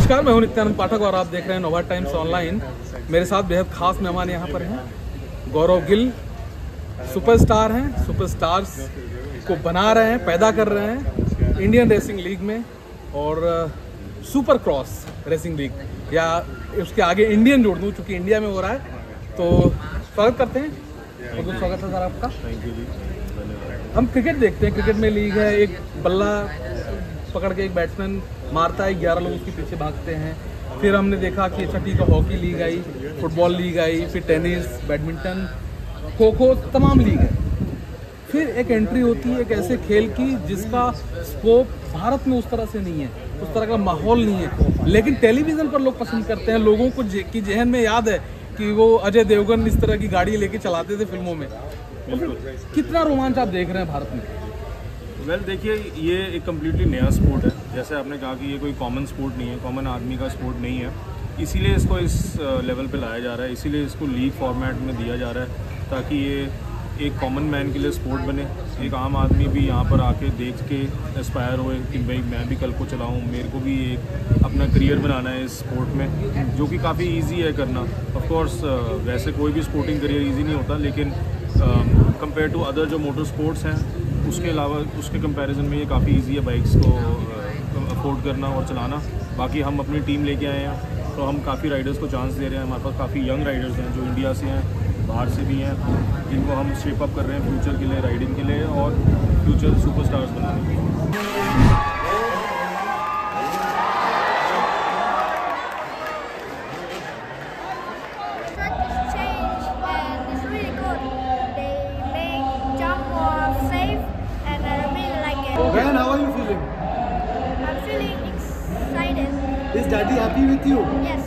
नमस्कार, मैं हूं नित्यानंद पाठक और आप देख रहे हैं नोवा टाइम्स ऑनलाइन। मेरे साथ बेहद खास मेहमान यहाँ पर हैं। गौरव गिल सुपरस्टार हैं, सुपरस्टार्स को बना रहे हैं, पैदा कर रहे हैं इंडियन रेसिंग लीग में और सुपर क्रॉस रेसिंग लीग, या उसके आगे इंडियन जोड़ दूँ चूँकि इंडिया में हो रहा है। तो स्वागत करते हैं, बहुत बहुत स्वागत है सर आपका। थैंक यू जी, धन्यवाद। हम क्रिकेट देखते हैं, क्रिकेट में लीग है, एक बल्ला पकड़ के एक बैट्समैन मारता है, 11 लोग उसके पीछे भागते हैं। फिर हमने देखा कि अच्छा ठीक है, हॉकी लीग आई, फुटबॉल लीग आई, फिर टेनिस, बैडमिंटन, खो खो, तमाम लीग है। फिर एक एंट्री होती है एक ऐसे खेल की जिसका स्कोप भारत में उस तरह से नहीं है, उस तरह का माहौल नहीं है, लेकिन टेलीविज़न पर लोग पसंद करते हैं। लोगों को की जहन में याद है कि वो अजय देवगन इस तरह की गाड़ी लेके चलाते थे फिल्मों में। कितना रोमांच आप देख रहे हैं भारत में? वेल देखिए, ये एक कम्प्लीटली नया स्पोर्ट है। जैसे आपने कहा कि ये कोई कॉमन स्पोर्ट नहीं है, कॉमन आदमी का स्पोर्ट नहीं है, इसीलिए इसको इस लेवल पे लाया जा रहा है, इसीलिए इसको लीग फॉर्मेट में दिया जा रहा है ताकि ये एक कॉमन मैन के लिए स्पोर्ट बने। एक आम आदमी भी यहाँ पर आके देख के एस्पायर होए कि भाई मैं भी कल को चलाऊँ, मेरे को भी एक अपना करियर बनाना है इस स्पोर्ट में, जो कि काफ़ी ईजी है करना। ऑफ कोर्स वैसे कोई भी स्पोर्टिंग करियर ईजी नहीं होता, लेकिन कंपेयर टू अदर जो मोटर स्पोर्ट्स हैं उसके अलावा उसके कंपैरिजन में ये काफ़ी इजी है बाइक्स को अफोर्ड करना और चलाना। बाकी हम अपनी टीम लेके आए हैं, तो हम काफ़ी राइडर्स को चांस दे रहे हैं। हमारे पास काफ़ी यंग राइडर्स हैं जो इंडिया से हैं, बाहर से भी हैं, जिनको हम शेप अप कर रहे हैं फ्यूचर के लिए, राइडिंग के लिए और फ्यूचर सुपरस्टार्स बनाने के लिए। Ben, how are you feeling? I'm feeling excited. Is Daddy happy with you? Yes.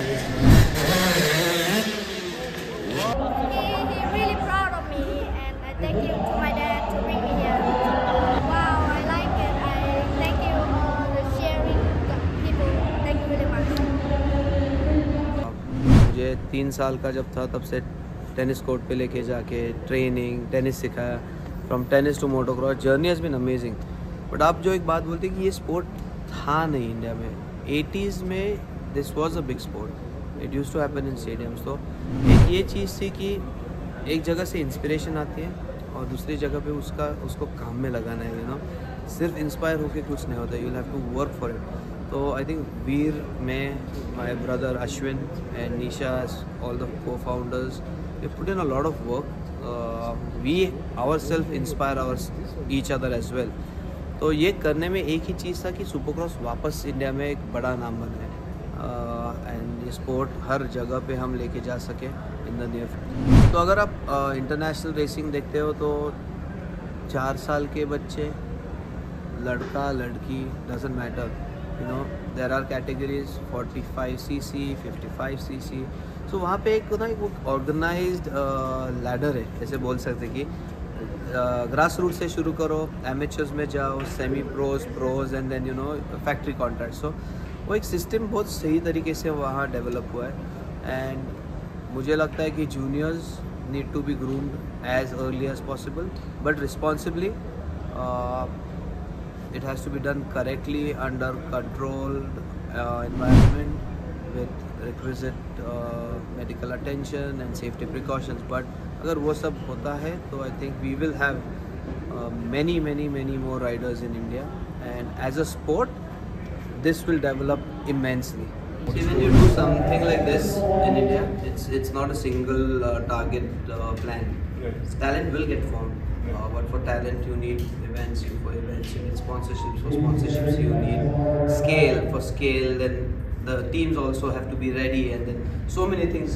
He really proud of me, and I thank you to my dad to bring me here. Wow, I like it. I thank you all the sharing people. Thank you really much. मुझे 3 साल का जब था तब से tennis court पे लेके जाके ट्रेनिंग, टेनिस सिखाया। From tennis to motocross, journey has been amazing. But आप जो एक बात बोलते हैं कि ये स्पोर्ट था नहीं इंडिया में। 80s में this was a big sport, it used to happen in stadiums. तो एक ये चीज़ थी कि एक जगह से इंस्पिरेशन आती है और दूसरी जगह पे उसको काम में लगाना है, सिर्फ इंस्पायर होके कुछ नहीं होता, you have to work for it. तो आई थिंक वीर, मैं, my brother Ashwin and Nisha, all the co-founders, we put in a lot of work. We ourselves inspire each other as well. तो ये करने में एक ही चीज़ था कि सुपरक्रॉस वापस इंडिया में एक बड़ा नाम बना है एंड ये स्पोर्ट हर जगह पे हम लेके जा सके इन द नियर फ्यूचर। तो अगर आप इंटरनेशनल रेसिंग देखते हो तो 4 साल के बच्चे, लड़का लड़की, doesn't matter, there are categories 45cc, 55cc। So वहाँ पे एक ऑर्गेनाइज्ड लैडर है, ऐसे बोल सकते कि ग्रास रूट से शुरू करो, एमेचर्स में जाओ, semi pros, pros and then factory contract. So वो एक सिस्टम बहुत सही तरीके से वहाँ डेवलप हुआ है एंड मुझे लगता है कि juniors need to be groomed as early as possible but responsibly. it has to be done correctly under controlled environment with requisite medical attention and safety precautions. But अगर वो सब होता है तो I think we will have many more riders in India, and as a sport this will develop immensely. See, when you do something like this in India, it's not a single target plan. Talent will get formed. But for talent you need events, for events you need sponsorships, for sponsorships you need scale, for scale then the teams also have to be ready, and then so many things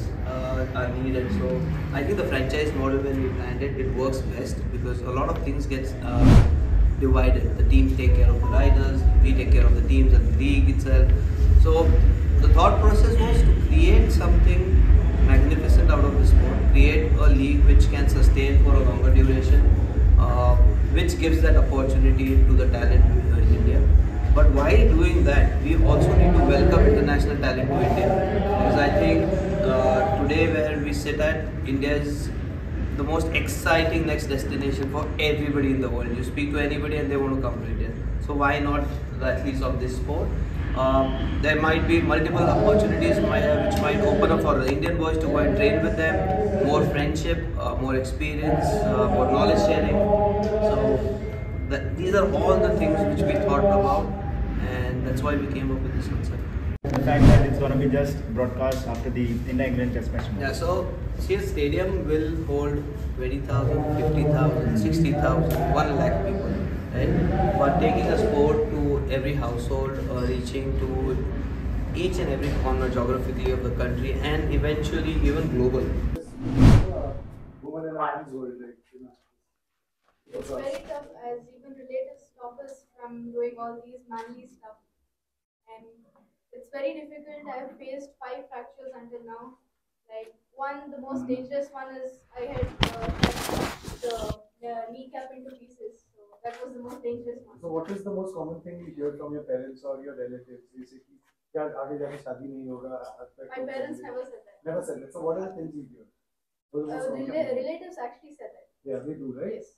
are needed. So I think the franchise model, when we planned it, it works best because a lot of things gets divided. The teams take care of the riders, we take care of the teams and the league itself. So the thought process was to create something magnificent out of the sport, create a league which can sustain for a longer duration, which gives that opportunity to the talent in India. But while doing that, we also need to welcome international talent to India, because I think today where we sit at, India is the most exciting next destination for everybody in the world. You speak to anybody and they want to come to India. So why not the athletes of this sport? There might be multiple opportunities which might open up for the Indian boys to go and train with them. More friendship, more experience, more knowledge sharing. So these are all the things which we thought about, and that's why we came up with this concept. The fact that it's going to be just broadcast after the India-England Test match. Yeah, so CS Stadium will hold 20,000, 50,000, 60,000, 1 lakh people, right? But taking a sport to every household, reaching to each and every corner geographically of the country, and eventually even global. It's very tough as even relatives stop us from doing all these manly stuff. And it's very difficult. I've faced 5 fractures until now. Like one, the most dangerous one is I had cut the kneecap into pieces. So that was the most dangerous one. So what is the most common thing you hear from your parents or your relatives? You say कि यार आगे जाके शादी नहीं होगा. My parents never said that. Never said that. So what are the things you hear? Relatives actually said that. Yeah, they do, right? Yes.